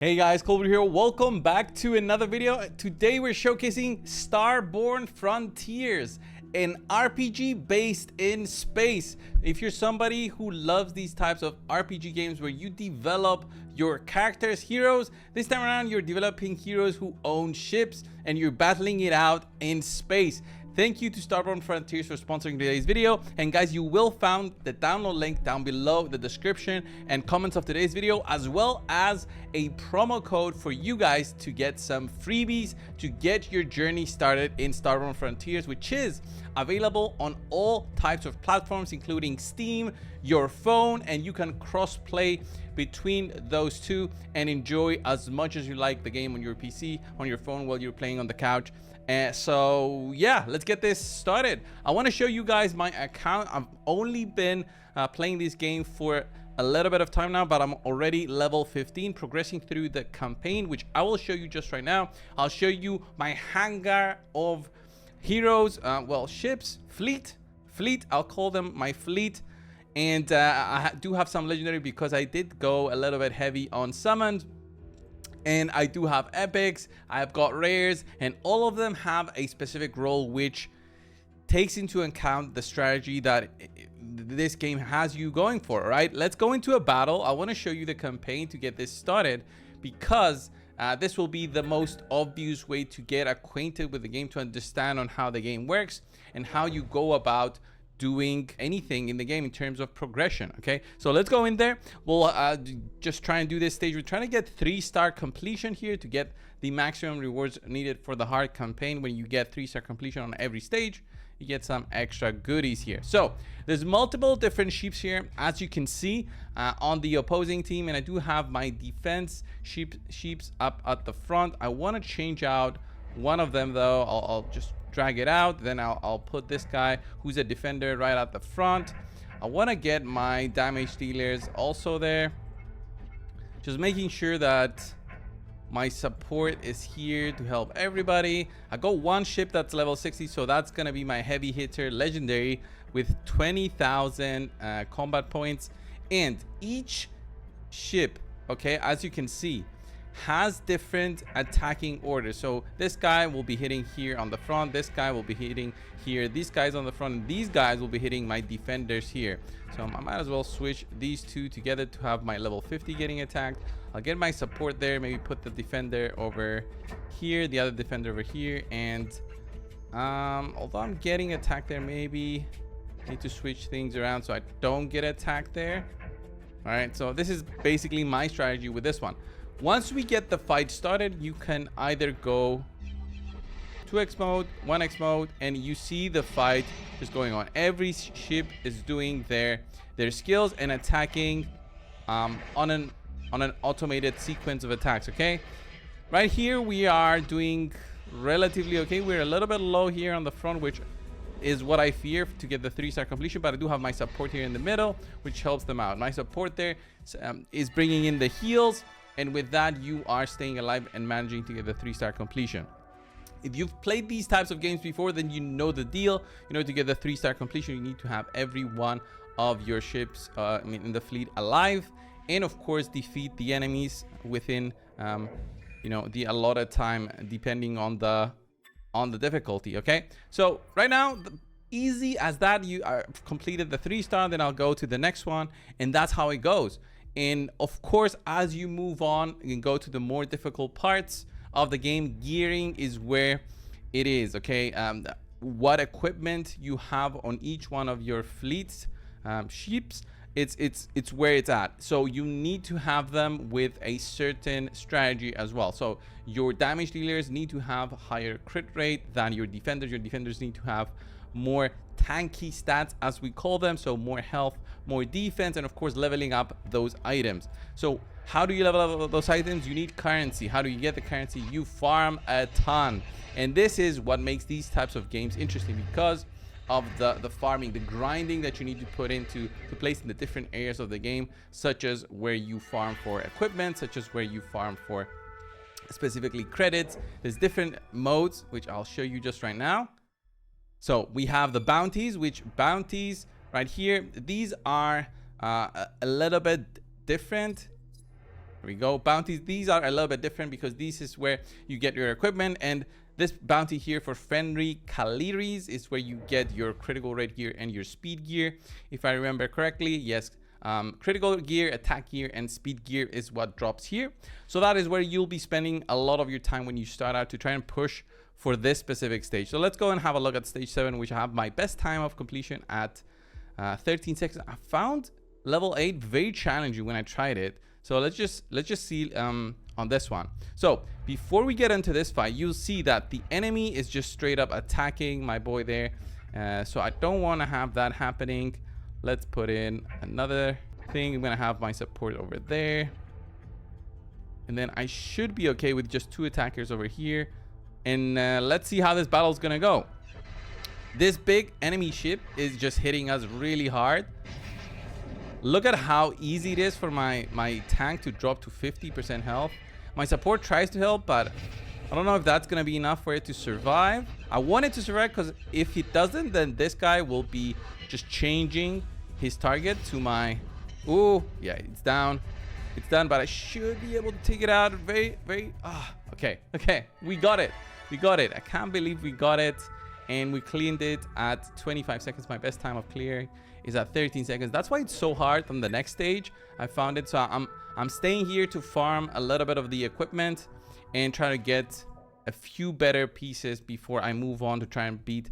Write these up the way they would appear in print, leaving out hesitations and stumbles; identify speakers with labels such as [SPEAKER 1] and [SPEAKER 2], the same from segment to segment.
[SPEAKER 1] Hey guys, coldbrew here. Welcome back to another video. Today we're showcasing Starborne Frontiers, an RPG based in space. If you're somebody who loves these types of RPG games where you develop your characters, heroes, this time around you're developing heroes who own ships and you're battling it out in space. Thank you to Starborne Frontiers for sponsoring today's video. And guys, you will find the download link down below the description and comments of today's video, as well as a promo code for you guys to get some freebies to get your journey started in Starborne Frontiers, which is available on all types of platforms, including Steam, your phone, and you can cross-play between those two and enjoy as much as you like the game on your PC, on your phone, while you're playing on the couch. So yeah, let's get this started. I want to show you guys my account. I've only been playing this game for a little bit of time now, but I'm already level 15, progressing through the campaign, which I will show you just right now. I'll show you my hangar of heroes, well, ships, fleet. I'll call them my fleet. And I do have some legendary because I did go a little bit heavy on summons. And I do have epics, I've got rares, and all of them have a specific role which takes into account the strategy that this game has you going for. Right, let's go into a battle. I want to show you the campaign to get this started, because this will be the most obvious way to get acquainted with the game, to understand on how the game works and how you go about doing anything in the game in terms of progression. Okay, so let's go in there. We'll just try and do this stage. We're trying to get 3-star completion here to get the maximum rewards needed for the hard campaign. When you get 3-star completion on every stage, you get some extra goodies here. So there's multiple different ships here, as you can see, on the opposing team, and I do have my defense ships up at the front. I want to change out one of them though. I'll just drag it out, then I'll put this guy who's a defender right at the front. I want to get my damage dealers also there, just making sure that my support is here to help everybody. I got one ship that's level 60, so that's gonna be my heavy hitter legendary with 20,000 combat points. And each ship, okay, as you can see, has different attacking orders. So this guy will be hitting here on the front, this guy will be hitting here, these guys on the front, and these guys will be hitting my defenders here. So I might as well switch these two together to have my level 50 getting attacked. I'll get my support there, maybe put the defender over here, the other defender over here, and although I'm getting attacked there, maybe need to switch things around so I don't get attacked there. All right, so this is basically my strategy with this one. Once we get the fight started, you can either go 2x mode, 1x mode, and you see the fight just going on. Every ship is doing their skills and attacking on an automated sequence of attacks. Okay, right here we are doing relatively okay. We're a little bit low here on the front, which is what I fear to get the 3-star completion, but I do have my support here in the middle, which helps them out. My support there is bringing in the heals, and with that you are staying alive and managing to get the 3-star completion. If you've played these types of games before, then you know the deal. You know, to get the 3-star completion, you need to have every one of your ships in the fleet alive, and of course defeat the enemies within you know, the allotted time, depending on the difficulty. Okay, so right now, easy as that, you are completed the 3-star, then I'll go to the next one, and that's how it goes. And of course, as you move on and go to the more difficult parts of the game, gearing is where it is. Okay, what equipment you have on each one of your fleets, ships, it's where it's at. So you need to have them with a certain strategy as well. So your damage dealers need to have higher crit rate than your defenders. Your defenders need to have more tanky stats, as we call them, so more health, more defense, and of course leveling up those items. So how do you level up those items? You need currency. How do you get the currency? You farm a ton, and this is what makes these types of games interesting, because of the farming, the grinding that you need to put into place in the different areas of the game, such as where you farm for equipment, such as where you farm for specifically credits. There's different modes, which I'll show you just right now. So we have the bounties, which bounties right here, these are a little bit different There we go. Bounties, these are a little bit different because this is where you get your equipment, and this bounty here for Fenry Calories is where you get your critical rate gear and your speed gear. If I remember correctly, yes, critical gear, attack gear, and speed gear is what drops here. So that is where you'll be spending a lot of your time when you start out to try and push for this specific stage. So let's go and have a look at stage 7, which I have my best time of completion at 13 seconds. I found level 8 very challenging when I tried it. So let's just see on this one. So before we get into this fight, you'll see that the enemy is just straight up attacking my boy there. So I don't want to have that happening. Let's put in another thing. I'm gonna have my support over there, and then I should be okay with just 2 attackers over here. And let's see how this battle is gonna go. This big enemy ship is just hitting us really hard. Look at how easy it is for my tank to drop to 50% health. My support tries to help, but I don't know if that's gonna be enough for it to survive. I want it to survive because if it doesn't, then this guy will be just changing his target to my... Oh yeah, it's down. It's done, but I should be able to take it out very okay, we got it. I can't believe we got it, and we cleaned it at 25 seconds. My best time of clearing is at 13 seconds. That's why it's so hard on the next stage. I found it. So I'm staying here to farm a little bit of the equipment and try to get a few better pieces before I move on to try and beat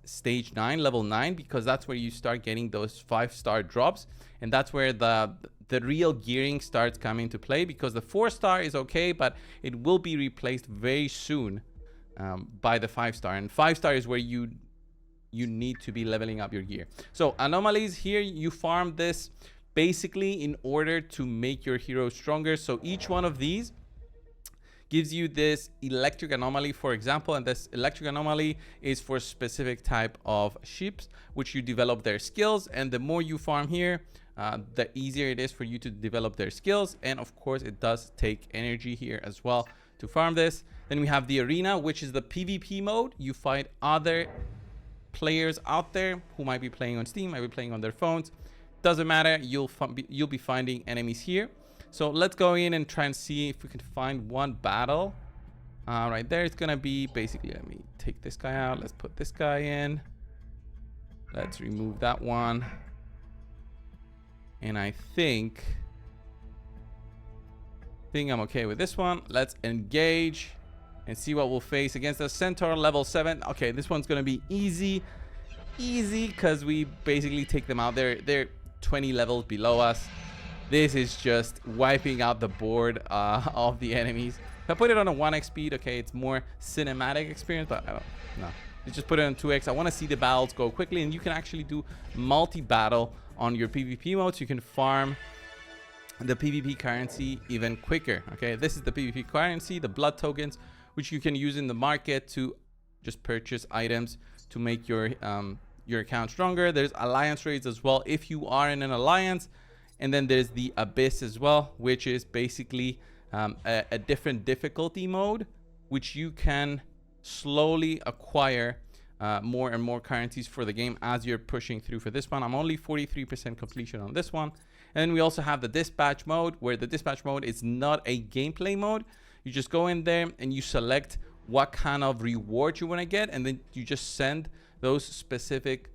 [SPEAKER 1] stage 9, level 9, because that's where you start getting those 5-star drops, and that's where the real gearing starts coming to play, because the 4-star is okay, but it will be replaced very soon by the 5-star, and 5-star is where you need to be leveling up your gear. So anomalies here, you farm this basically in order to make your hero stronger. So each one of these gives you this electric anomaly, for example, and this electric anomaly is for a specific type of ships which you develop their skills, and the more you farm here, the easier it is for you to develop their skills. And of course it does take energy here as well to farm this. Then we have the arena, which is the PvP mode. You fight other players out there who might be playing on Steam, might be playing on their phones, doesn't matter. You'll be finding enemies here. So let's go in and try and see if we can find one battle. Right there, it's gonna be basically, let me take this guy out. Let's put this guy in. Let's remove that one. And I think I'm okay with this one. Let's engage and see what we'll face against the Centaur level 7. Okay, this one's gonna be easy because we basically take them out. They're 20 levels below us. This is just wiping out the board of the enemies. If I put it on a 1x speed, okay, it's more cinematic experience, but I don't know. You just put it on 2x. I want to see the battles go quickly, and you can actually do multi-battle on your PvP mode, so you can farm the PvP currency even quicker. Okay, this is the PvP currency, the blood tokens, which you can use in the market to just purchase items to make your account stronger. There's alliance raids as well if you are in an alliance. And then there's the Abyss as well, which is basically a different difficulty mode, which you can slowly acquire more and more currencies for the game as you're pushing through for this one. I'm only 43% completion on this one. And then we also have the dispatch mode, where the dispatch mode is not a gameplay mode. You just go in there and you select what kind of reward you want to get, and then you just send those specific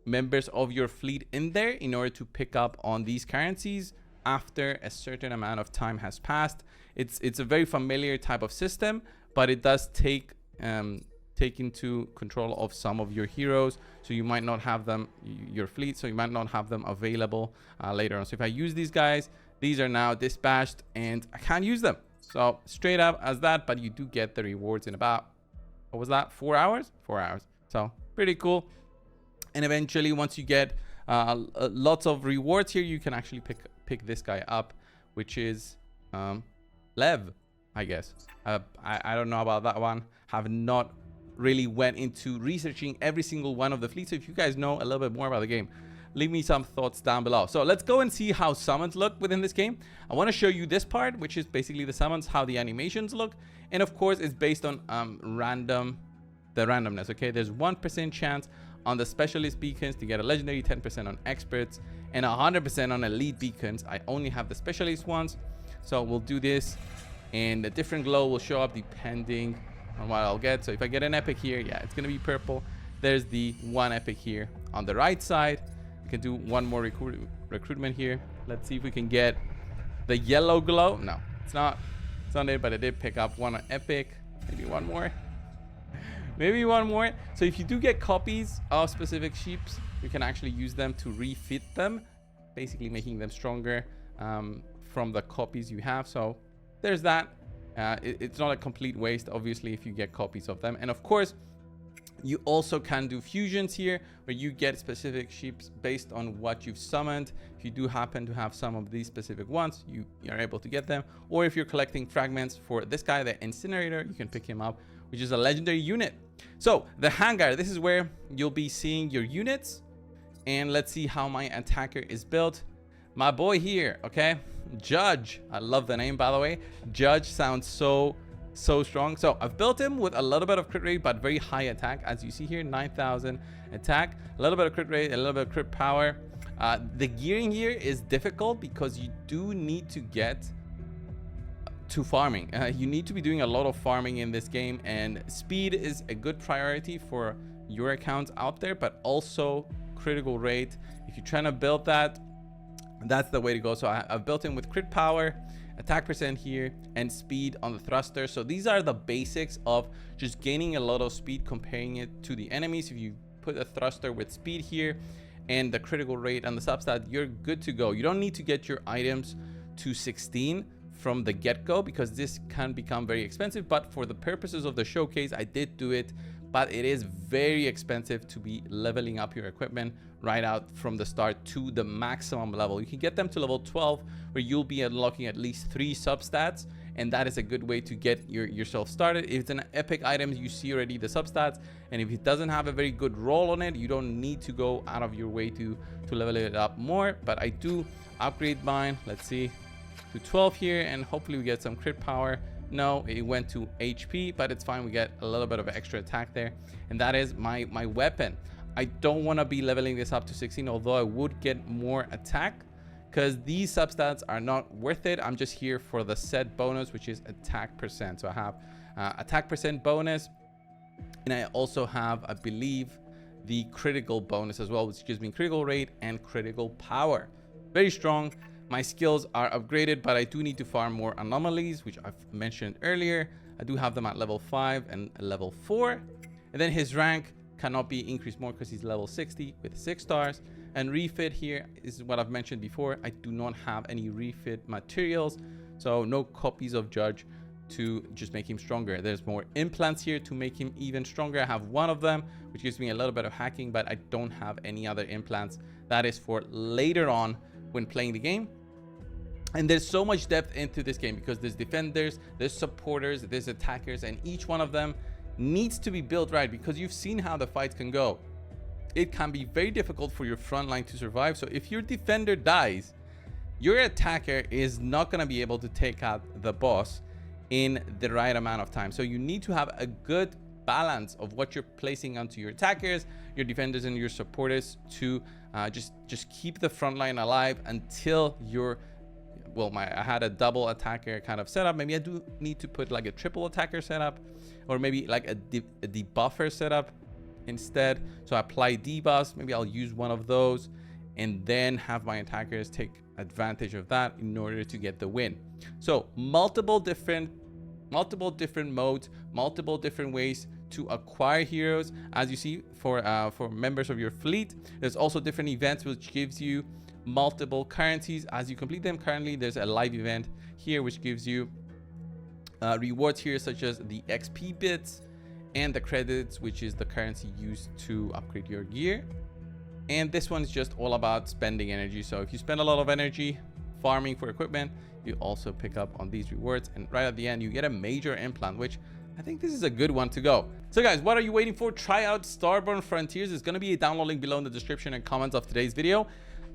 [SPEAKER 1] members of your fleet in there in order to pick up on these currencies after a certain amount of time has passed. It's a very familiar type of system, but it does take into control of some of your heroes, so you might not have them, your fleet, so you might not have them available later on. So if I use these guys, these are now dispatched and I can't use them. So straight up as that, but you do get the rewards in about, what was that, 4 hours? 4 hours. So pretty cool. And eventually, once you get lots of rewards here, you can actually pick this guy up, which is Lev, I guess. I don't know about that one. Have not really went into researching every single one of the fleets. So if you guys know a little bit more about the game, leave me some thoughts down below. So let's go and see how summons look within this game. I want to show you this part, which is basically the summons, how the animations look. And of course, it's based on randomness. Okay, there's 1% chance on the specialist beacons to get a legendary, 10% on experts, and 100% on elite beacons. I only have the specialist ones. So we'll do this, and a different glow will show up depending on what I'll get. So if I get an epic here, yeah, it's gonna be purple. There's the one epic here on the right side. We can do one more recruitment here. Let's see if we can get the yellow glow. No, it's not there, but I did pick up one epic. Maybe one more. Maybe one more. So if you do get copies of specific sheeps, you can actually use them to refit them, basically making them stronger from the copies you have. So there's that. It's not a complete waste, obviously, if you get copies of them. And of course, you also can do fusions here, where you get specific sheeps based on what you've summoned. If you do happen to have some of these specific ones, you are able to get them. Or if you're collecting fragments for this guy, the incinerator, you can pick him up, which is a legendary unit. So the hangar, this is where you'll be seeing your units. And let's see how my attacker is built. My boy here, okay, Judge. I love the name, by the way. Judge sounds so strong. So I've built him with a little bit of crit rate, but very high attack. As you see here, 9,000 attack, a little bit of crit rate, a little bit of crit power. The gearing here is difficult because you do need to get to farming. You need to be doing a lot of farming in this game, and speed is a good priority for your accounts out there, but also critical rate. If you're trying to build that, that's the way to go. So I've built him with crit power, attack percent here, and speed on the thruster. So these are the basics of just gaining a lot of speed, comparing it to the enemies. If you put a thruster with speed here and the critical rate and the substat, you're good to go. You don't need to get your items to 16 from the get-go, because this can become very expensive. But for the purposes of the showcase, I did do it. But it is very expensive to be leveling up your equipment right out from the start to the maximum level. You can get them to level 12, where you'll be unlocking at least 3 substats, and that is a good way to get yourself started. If it's an epic item, you see already the substats, and if it doesn't have a very good roll on it, you don't need to go out of your way to level it up more. But I do upgrade mine, let's see, to 12 here, and hopefully we get some crit power. No, it went to HP, but it's fine. We get a little bit of extra attack there, and that is my weapon. I don't want to be leveling this up to 16, although I would get more attack, because these substats are not worth it. I'm just here for the set bonus, which is attack percent. So I have attack percent bonus, and I also have, I believe, the critical bonus as well, which gives me critical rate and critical power. Very strong. My skills are upgraded, but I do need to farm more anomalies, which I've mentioned earlier. I do have them at level 5 and level 4. And then his rank cannot be increased more because he's level 60 with 6 stars. And refit here is what I've mentioned before. I do not have any refit materials, so no copies of Judge to just make him stronger. There's more implants here to make him even stronger. I have one of them, which gives me a little bit of hacking, but I don't have any other implants. That is for later on when playing the game. And there's so much depth into this game, because there's defenders, there's supporters, there's attackers, and each one of them needs to be built right, because you've seen how the fights can go. It can be very difficult for your front line to survive. So if your defender dies, your attacker is not going to be able to take out the boss in the right amount of time. So you need to have a good balance of what you're placing onto your attackers, your defenders, and your supporters to just keep the front line alive until you're, well, I had a double attacker kind of setup. Maybe I do need to put like a triple attacker setup, or maybe like a debuffer setup instead. So I apply debuffs. Maybe I'll use one of those, and then have my attackers take advantage of that in order to get the win. So multiple different modes, multiple different ways to acquire heroes. As you see, for members of your fleet, there's also different events which gives you multiple currencies as you complete them. Currently there's a live event here which gives you rewards here, such as the XP bits and the credits, which is the currency used to upgrade your gear. And this one is just all about spending energy. So if you spend a lot of energy farming for equipment, you also pick up on these rewards, and right at the end you get a major implant, which I think this is a good one to go. So guys, what are you waiting for? Try out Starborne Frontiers. There's going to be a download link below in the description and comments of today's video.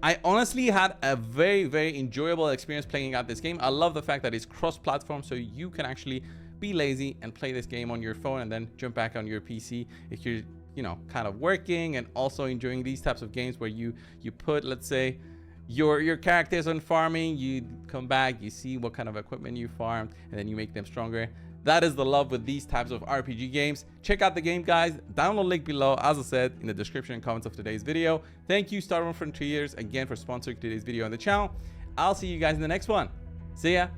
[SPEAKER 1] I honestly had a very enjoyable experience playing out this game. I love the fact that it's cross-platform, so you can actually be lazy and play this game on your phone and then jump back on your PC if you're, you know, kind of working and also enjoying these types of games where you put, let's say, your characters on farming. You come back, you see what kind of equipment you farmed, and then you make them stronger. That is the love with these types of RPG games. Check out the game, guys. Download link below, as I said, in the description and comments of today's video. Thank you, Starborne Frontiers, again for sponsoring today's video on the channel. I'll see you guys in the next one. See ya.